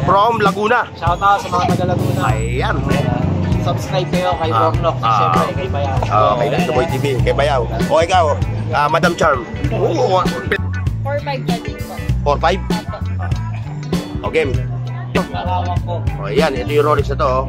from Laguna. Shoutout sa mga taga Laguna. Ayan. Subscribe kayo kay Bornok. Siyempre, kay Bayaw. Kay Dr. Boy TV, kay Bayaw. O ikaw, Madam Charm. 4-5 pa din po. 4-5? Okay. O ayan, ito yung Rolex na to.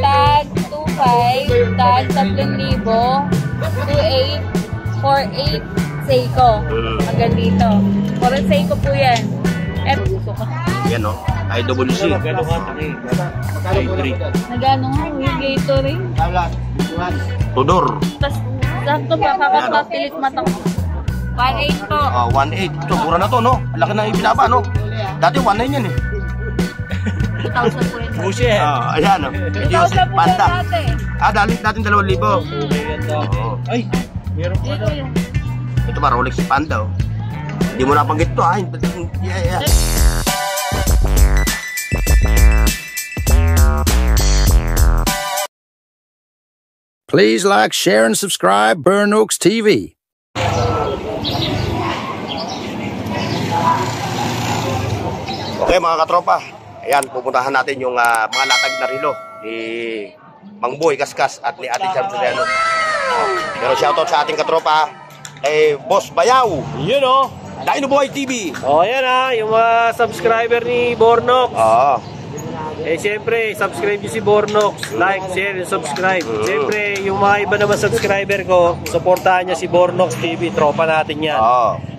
Tag 2.5, tag 3,000, 2.8, 4.8 Seiko. Hanggang dito. Puro Seiko po yan. Yan o, IWC. Nagano nga, yung Gatorade. Tudor. Tapos, sakto pa, kakapag-pilit mata ko. 1.8 po. 1.8. Ito, mura na to, no? Laki na yung pinapa, no? Dati 1.9 yan eh. 2,000 po yun. Bushi eh. Ayan o. Ito yung 2,000 po Panda. dati. Dating 2,000. Ay, meron pa Dito yan. Ito ba, Rolex Panda o. Hindi mo napanggit to ha. Yeah. Please like, share, and subscribe Burnooks TV. Okay mga katropa, ayan, pupuntahan natin yung mga latag na relo ni Mang Boy Kaskas at ni Ate Charm Soriano. Pero shoutout sa ating katropa, Boss Bayaw. yun o. Dino Boy TV. Yan yung mga subscriber ni Bornok. Siyempre, subscribe nyo si Bornok. Like, share, and subscribe. Siyempre, yung mga iba naman subscriber ko, supportahan nyo si Bornok TV. Tropa natin yan.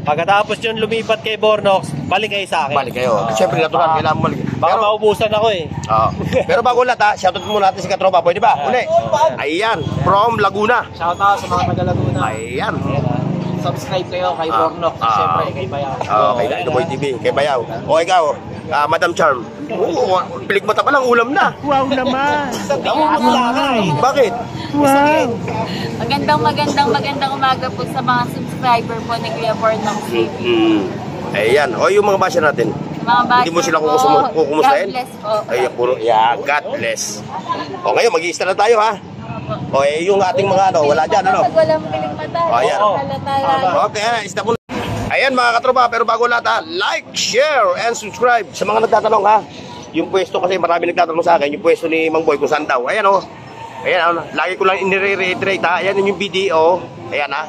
Pagkatapos yun lumipat kay Bornok, balik kayo sa akin. Balik kayo. Siyempre, natural, kailangan mo balik. Baka maubusan ako eh. Pero bago lahat shoutout muna natin si katropa. Pwede ba? Uli. Ayan, from Laguna. Shoutout sa mga taga Laguna. Ayan. Subscribe kayo kay Bornok. Siyempre, kay Bayaw. Kay Dino Boy TV, kay Bayaw. O ikaw, Madam Charm. Pilik mata pa lang, ulam na. Wow naman. Bakit? Wow. Magandang umaga po sa mga subscriber po ni Kuya Bornok TV. Ayan, o yung mga basya natin. Mga basya Hindi mo sila po, kukumustahin? God bless po. Ay, puro, God bless. O ngayon, mag-i-start na tayo ha. O yung ating mga wala dyan, ano? Pag walang piling mata, Ayan. halata. Okay, stop muna. Ayan mga katropa, pero bago lahat like, share, and subscribe. Sa mga nagtatanong ha, yung pwesto kasi marami nagtatanong sa akin, yung pwesto ni Mang Boy kung saan daw. Ayan o. Ayan o, lagi ko lang inire-reiterate ha. Ayan yung BDO. Ayan ha.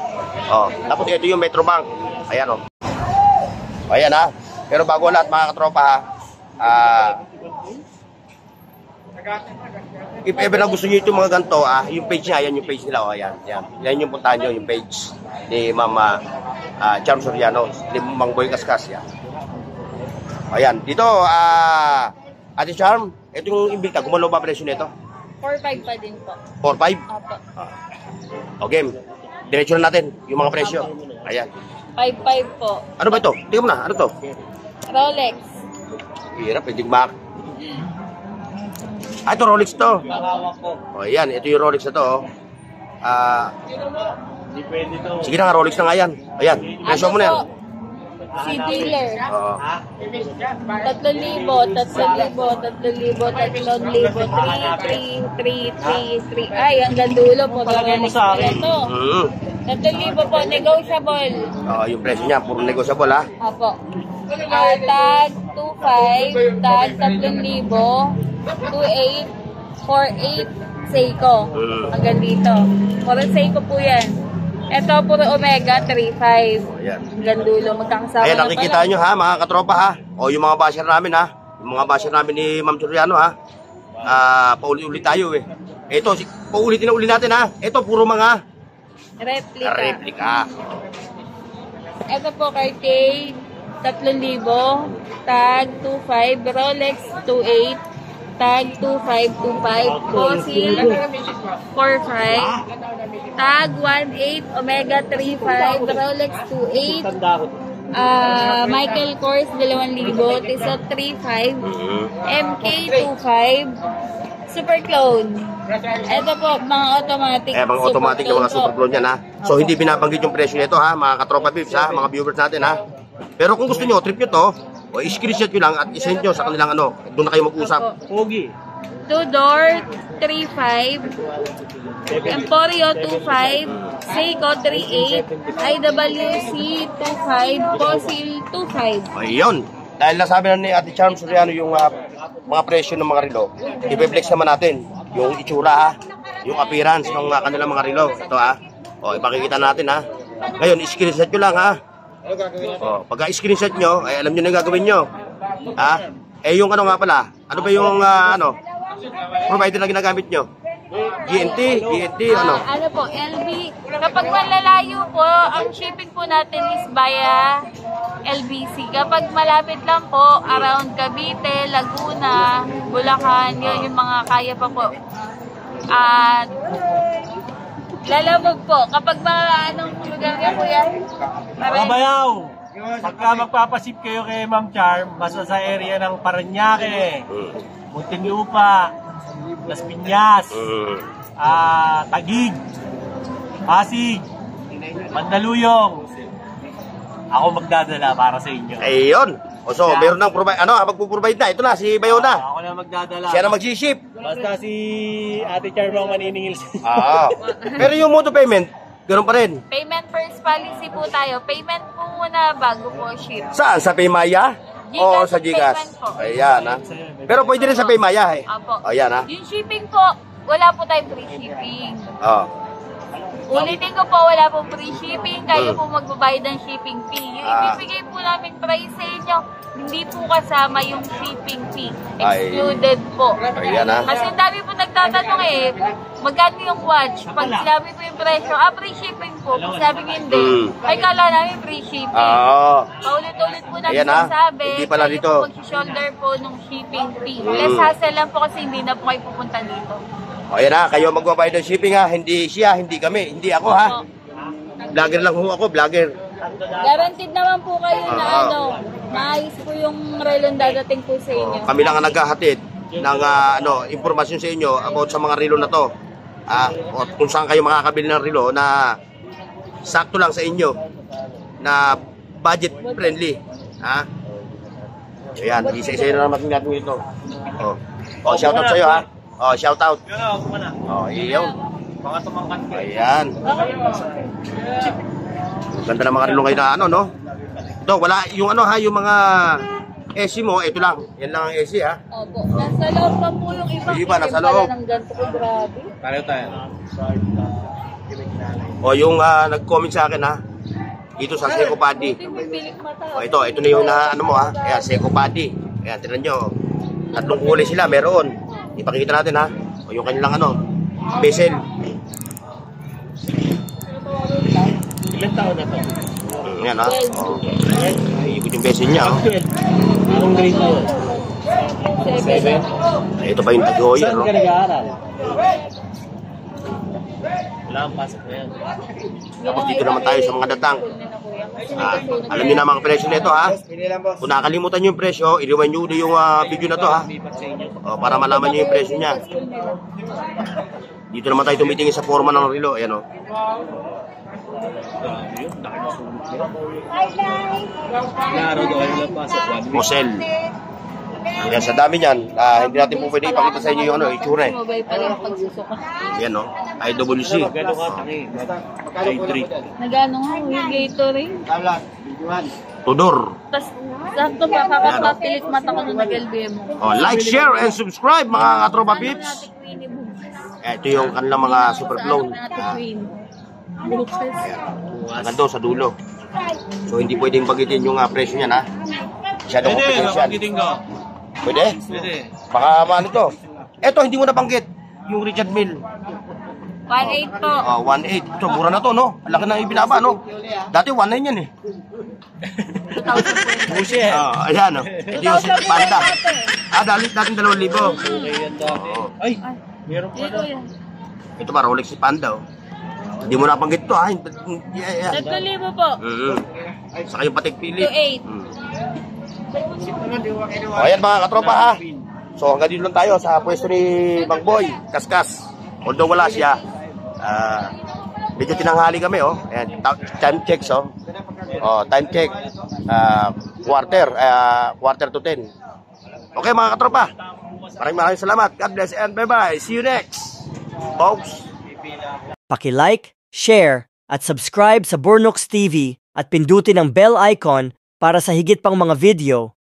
Tapos ito yung Metrobank. Ayan o. Ayan ha. Pero bago lahat mga katropa ha, if ever na gusto nyo itong mga ganito, yung page niya, yan yung page nila, ayan. Yan yung puntahan nyo, yung page ni Mama Charm Soriano, ni Mang Boy Kaskas, yan. Ayan, dito, Ate Charm, ito yung imbita, gumalo ba presyo nito? 4.5 pa din po. 4.5? Opo. Okay, diretso na natin, yung mga presyo. Ayan. 5.5 po. Ano ba ito? Tingnan mo na, ano to? Rolex. Hirap, hindi mak. Ito Rolex to. Ayan, ito yung Rolex na to. Sige na nga, Rolex na nga yan. Ayan, presyo mo na yan. Si dealer. 3,000, 3,000. Ay, hanggang dulo po. Palagay mo sa akin. 3,000 po, negotiable. Yung presyo niya, puro negotiable ha. Opo. Tag 2.5, tag 3,000, 2.8, 4.8 Seiko. Hanggang dito. Puro Seiko po yan. Ito puro Omega 3.5. Ayan. Hanggang dulo. Magkakasama Ayan, nakikita nyo ha, mga katropa ha. O yung mga basher namin ha. Yung mga basher namin ni Ma'am Soriano ha. Pauli-uli tayo eh. Ito, paulitin na uli natin ha. Ito, puro mga replika. Ito po, Cartier 3,000, tag 2.5, Rolex 2.8, tag 2.5, Fossil 4.5, tag 1.8, Omega 3.5, Rolex 2.8, Michael Kors 2,000, Tissot 3.5, MK 2.5, Super Clone. Ito po, mga automatic. Mga automatic yung mga super clone yan ha. So hindi binabanggit yung presyo nito ha, mga katropa beeps ha, mga viewers natin ha. Pero kung gusto nyo, trip nyo to, o i-screenshot nyo lang at isend nyo sa kanilang doon na kayo mag-usap. Pogi. Tudor 3.5, Emporio 2.5, Seiko 3.8, IWC 2.5, Fossil 2.5. Ayun. dahil nasabi na ni Ate Charm Soriano yung mga presyo ng mga relo, i-flex naman natin yung itsura ha, yung appearance ng kanilang mga relo. Ito ha. O, ipakikita natin ha. Ngayon, screenshot nyo lang ha. O, pagka screenshot nyo, ay alam nyo na yung gagawin nyo. Ha? Eh yung ano nga pala, ano ba yung provider na ginagamit nyo? GNT, ano? Ano po, LB. Kapag malalayo po, ang shipping po natin is via LBC. Kapag malapit lang po, around Cavite, Laguna, Bulacan, yun yung mga kaya pa po. At lalamog po. Kapag mga anong lugar ka po yan? Mga bayaw, pagka magpapasip kayo kay Ma'am Charm, basta sa area ng Parañaque, Muntinlupa, Las Piñas, Taguig, Pasig, Mandaluyong, ako magdadala para sa inyo. Ayun. O so, meron nang provide, magpo-provide na. Ito na, si Bayo na. Ako na magdadala. Siya na mag-ship. Basta si Ate Charm ang maniningil sa Pero yung mode of payment, ganoon pa rin. Payment first policy po tayo. Payment po muna bago po ship. Saan? Sa Paymaya? O sa Gcash? Ayan ha. Pero pwede rin sa Paymaya eh. Opo. Ayan ha. Yung shipping po, wala po tayong free shipping. Ulitin ko po, wala po free shipping. Kayo po magbabayad ng shipping fee. Yung ibibigay po namin price sa inyo, hindi po kasama yung shipping fee. Excluded po. Ayan ha. Kasi ang dami po nagtatanong magkano yung watch? Pag sinabi po yung presyo, free shipping po. Pag sabi nyo hindi, ay kala namin free shipping. Paulit-ulit po namin sinasabi, hindi pala dito. Kayo po mag-shoulder po nung shipping fee. Less hassle lang po kasi hindi na po kayo pupunta dito. O yan ha, kayo magbabayad ng shipping ha. Hindi siya, hindi kami, hindi ako ha. Vlogger lang ho ako, vlogger. Guaranteed naman po kayo na maayos po yung relon dadating po sa inyo. Kami lang ang naghahatid ng impormasyon sa inyo about sa mga relo na to. O kung saan kayo makakabili ng relo na sakto lang sa inyo, na budget friendly. Ha? Ayan, isa-isa na naman natin ito. Shoutout sa'yo ha. Shoutout. Iyon. Ayan. Ganda ng mga relo ngayon na no? Ito, wala yung yung mga AC mo, ito lang. Yan lang ang AC ha. Opo. Nasa loob pa po yung iba. Yung iba, nasa loob. Ng ganito ko, grabe. Pareho tayo. O yung nag-comment sa akin ha. Dito sa Seco Paddy. Ito na yung mo ha. Ayan, Seco Paddy. Ayan, tignan nyo. Tatlong kulay sila, meron. Ipakikita natin ha. O yung kanilang bezel. Ilan taon na to? Ayan ha. Ikot yung bezel niya. Anong grade na yun? 7. Ito pa yung tagoyer. Saan ka nag-aaral? Wala ang pasok na yan. Tapos dito naman tayo sa mga datang. Alam niyo na mga presyo nito ha. Kung nakalimutan niyo yung presyo, i-rewind niyo ulit yung video na to ha. Para malaman niyo yung presyo niya. Dito naman tayo tumitingin sa forma ng relo. Ayan o. Mosel. Ayan, sa dami niyan, hindi natin po pwede ipakita sa inyo yung itsura eh. Ayan o, IWC. Nagano nga, yung Gatorade. Tudor. Tapos, sakto pa, kakapapilit mata ko nung nag-LBM mo. Like, share, and subscribe mga katropa pips. Ito yung kanilang mga super clone. Hanggang doon sa dulo. So hindi pwedeng bagitin yung presyo niyan ha. Masyadong confidential. Pwede? Pwede. Baka ano to. Eto hindi mo nabanggit. Yung Richard Mille. 1.8 po. 1.8. So mura na to no. Ang laki na ibinaba no. Dati 1.9 yan eh. Busi eh. Ayan o. Ito yung Panda. Dalit natin 2,000. Ay, meron pa na. Ito pa Rolex si Panda oh. Hindi mo nabanggit to ha. 3,000 po. Saka yung Patek Philippe. 2.8. Ayan mga katropa ha. So hanggang dito lang tayo sa pwesto ni Mang Boy Kaskas. Although wala siya, medyo tinanghali kami oh. Ayan, time check time check quarter to 10. Okay mga katropa, maraming salamat. God bless and bye bye. See you next folks. Paki-like, share at subscribe sa Bornox TV at pindutin ang bell icon para sa higit pang mga video